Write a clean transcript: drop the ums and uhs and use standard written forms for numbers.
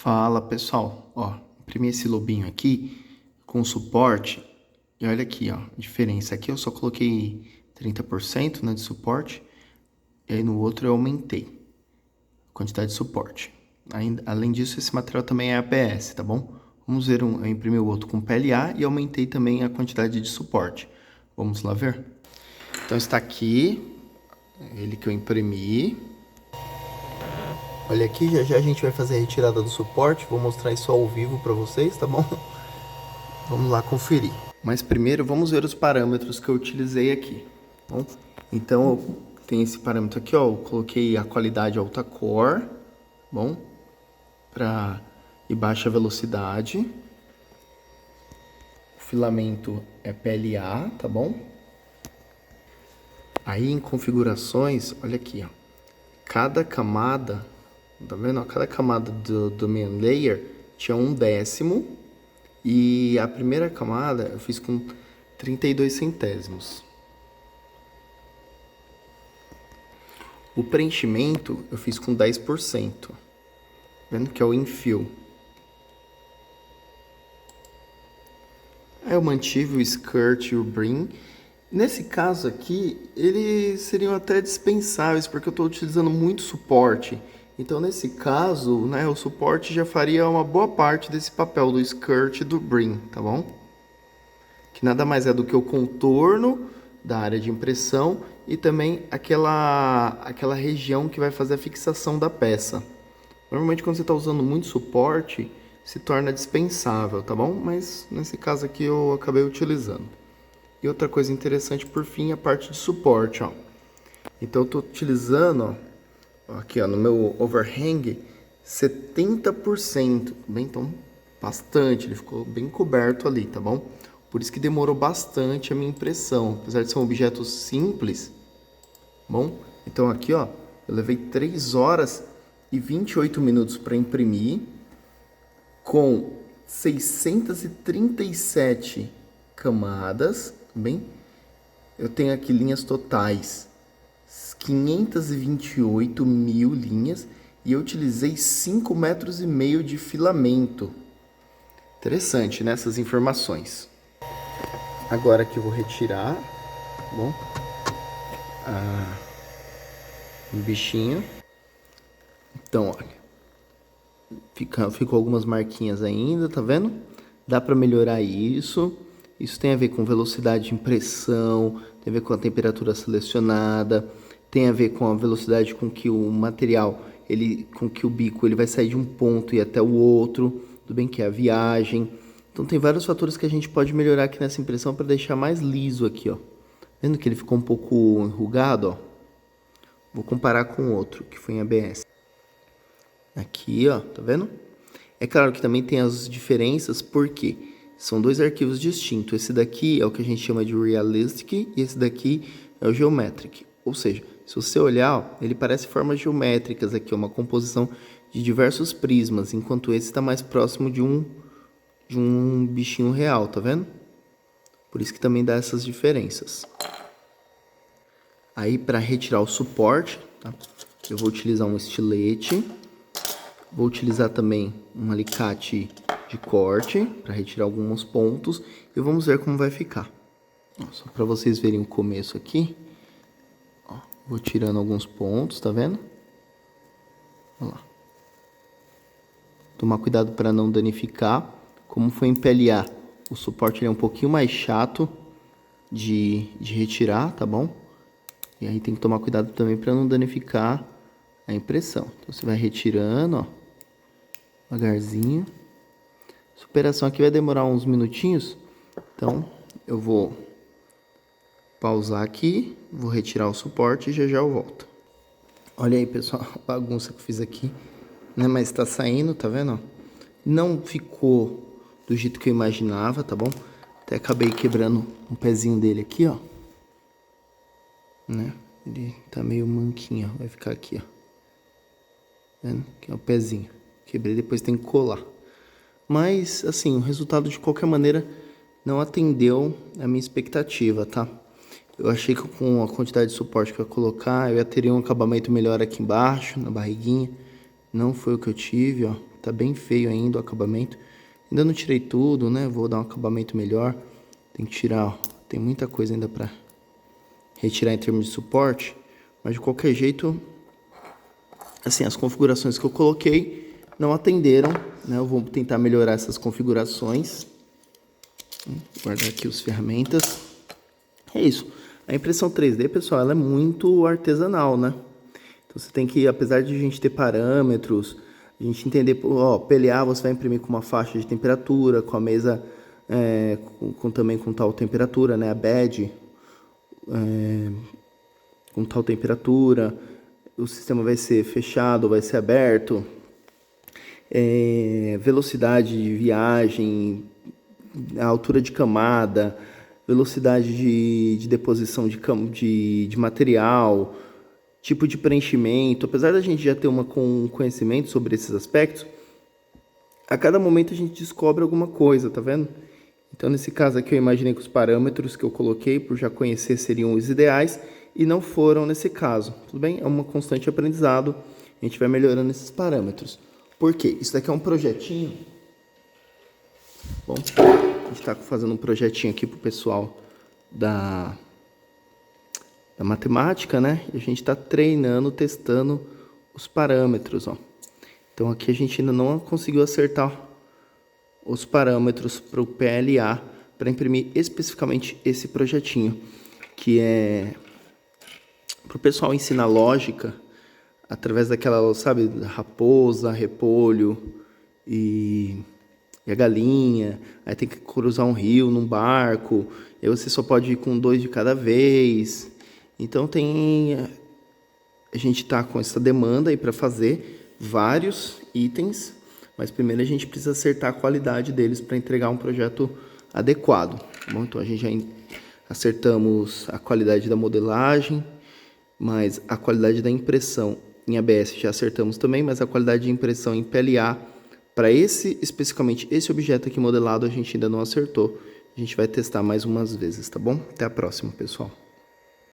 Fala pessoal, ó, imprimi esse lobinho aqui com suporte e olha aqui, ó, a diferença. Aqui eu só coloquei 30%, né, de suporte e aí no outro eu aumentei a quantidade de suporte. Além disso, esse material também é ABS, tá bom? Vamos ver, eu imprimi o outro com PLA e aumentei também a quantidade de suporte. Vamos lá ver? Então está aqui, ele que eu imprimi. Olha aqui, já já a gente vai fazer a retirada do suporte, vou mostrar isso ao vivo para vocês, tá bom? Vamos lá conferir. Mas primeiro vamos ver os parâmetros que eu utilizei aqui, tá bom? Então, tem esse parâmetro aqui, ó, eu coloquei a qualidade alta core, bom? E baixa velocidade. O filamento é PLA, tá bom? Aí em configurações, olha aqui, ó. Cada camada, tá vendo? Cada camada do main layer tinha 1/10 e a primeira camada eu fiz com 32 centésimos. O preenchimento eu fiz com 10%, vendo que é o infill. Aí eu mantive o skirt e o brim. Nesse caso aqui, eles seriam até dispensáveis, porque eu estou utilizando muito suporte. Então, nesse caso, né, o suporte já faria uma boa parte desse papel do skirt e do brim, tá bom? Que nada mais é do que o contorno da área de impressão e também aquela região que vai fazer a fixação da peça. Normalmente, quando você está usando muito suporte, se torna dispensável, tá bom? Mas nesse caso aqui eu acabei utilizando. E outra coisa interessante, por fim, a parte de suporte, ó. Então eu tô utilizando, ó, aqui, ó, no meu overhang, 70%, bem, então, bastante, ele ficou bem coberto ali, tá bom? Por isso que demorou bastante a minha impressão, apesar de ser um objeto simples, bom? Então aqui, ó, eu levei 3 horas e 28 minutos para imprimir, com 637 camadas, bem? Eu tenho aqui linhas totais 528 mil linhas e eu utilizei 5,5 metros de filamento. Interessante, né, essas informações. Agora que eu vou retirar, bom, um bichinho. Então, olha, ficou algumas marquinhas ainda, tá vendo? Dá para melhorar isso. Isso tem a ver com velocidade de impressão, tem a ver com a temperatura selecionada, tem a ver com a velocidade com que o material, com que o bico ele vai sair de um ponto e até o outro, tudo bem que é a viagem. Então tem vários fatores que a gente pode melhorar aqui nessa impressão para deixar mais liso aqui, ó. Vendo que ele ficou um pouco enrugado, ó. Vou comparar com outro que foi em ABS. Aqui, ó, tá vendo? É claro que também tem as diferenças, porque são dois arquivos distintos. Esse daqui é o que a gente chama de Realistic e esse daqui é o Geometric. Ou seja, se você olhar, ó, ele parece formas geométricas aqui, uma composição de diversos prismas, enquanto esse está mais próximo de um bichinho real, tá vendo? Por isso que também dá essas diferenças. Aí, para retirar o suporte, tá? Eu vou utilizar um estilete. Vou utilizar também um alicate de corte para retirar alguns pontos e vamos ver como vai ficar. Só para vocês verem o começo aqui. Ó, vou tirando alguns pontos, tá vendo? Olha lá. Tomar cuidado para não danificar. Como foi em PLA, o suporte é um pouquinho mais chato de retirar, tá bom? E aí tem que tomar cuidado também para não danificar a impressão. Então você vai retirando, ó, devagarzinho. Essa operação aqui vai demorar uns minutinhos, então eu vou pausar aqui, vou retirar o suporte e já já eu volto. Olha aí, pessoal, a bagunça que eu fiz aqui, né? Mas tá saindo, tá vendo? Não ficou do jeito que eu imaginava, tá bom? Até acabei quebrando um pezinho dele aqui, ó. Né? Ele tá meio manquinho, ó. Vai ficar aqui, ó. Vendo? Aqui é o pezinho. Quebrei, depois tem que colar. Mas, assim, o resultado de qualquer maneira não atendeu a minha expectativa, tá? Eu achei que com a quantidade de suporte que eu ia colocar, eu ia ter um acabamento melhor aqui embaixo, na barriguinha. Não foi o que eu tive, ó. Tá bem feio ainda o acabamento. Ainda não tirei tudo, né? Vou dar um acabamento melhor. Tem que tirar, ó. Tem muita coisa ainda pra retirar em termos de suporte. Mas de qualquer jeito, assim, as configurações que eu coloquei não atenderam, né? Eu vou tentar melhorar essas configurações. Vou guardar aqui as ferramentas. É isso. A impressão 3D, pessoal, ela é muito artesanal, né? Então você tem que, apesar de a gente ter parâmetros, a gente entender, ó, PLA você vai imprimir com uma faixa de temperatura, com a mesa também com tal temperatura, né? A bed com tal temperatura, o sistema vai ser fechado, vai ser aberto, velocidade de viagem, a altura de camada, velocidade de deposição de material, tipo de preenchimento. Apesar da gente já ter um conhecimento sobre esses aspectos, a cada momento a gente descobre alguma coisa, tá vendo? Então, nesse caso aqui, eu imaginei que os parâmetros que eu coloquei, por já conhecer, seriam os ideais, e não foram nesse caso, tudo bem? É uma constante aprendizado, a gente vai melhorando esses parâmetros. Por quê? Isso daqui é um projetinho. Bom, a gente está fazendo um projetinho aqui para o pessoal da matemática, né? E a gente está treinando, testando os parâmetros, ó. Então, aqui a gente ainda não conseguiu acertar os parâmetros para o PLA, para imprimir especificamente esse projetinho, que é para o pessoal ensinar lógica através daquela, sabe, raposa, repolho e a galinha. Aí tem que cruzar um rio num barco, e aí você só pode ir com 2 de cada vez. Então a gente tá com essa demanda aí para fazer vários itens, mas primeiro a gente precisa acertar a qualidade deles para entregar um projeto adequado. Tá bom? Então a gente já acertamos a qualidade da modelagem, mas a qualidade da impressão em ABS já acertamos também, mas a qualidade de impressão em PLA, para especificamente esse objeto aqui modelado, a gente ainda não acertou. A gente vai testar mais umas vezes, tá bom? Até a próxima, pessoal.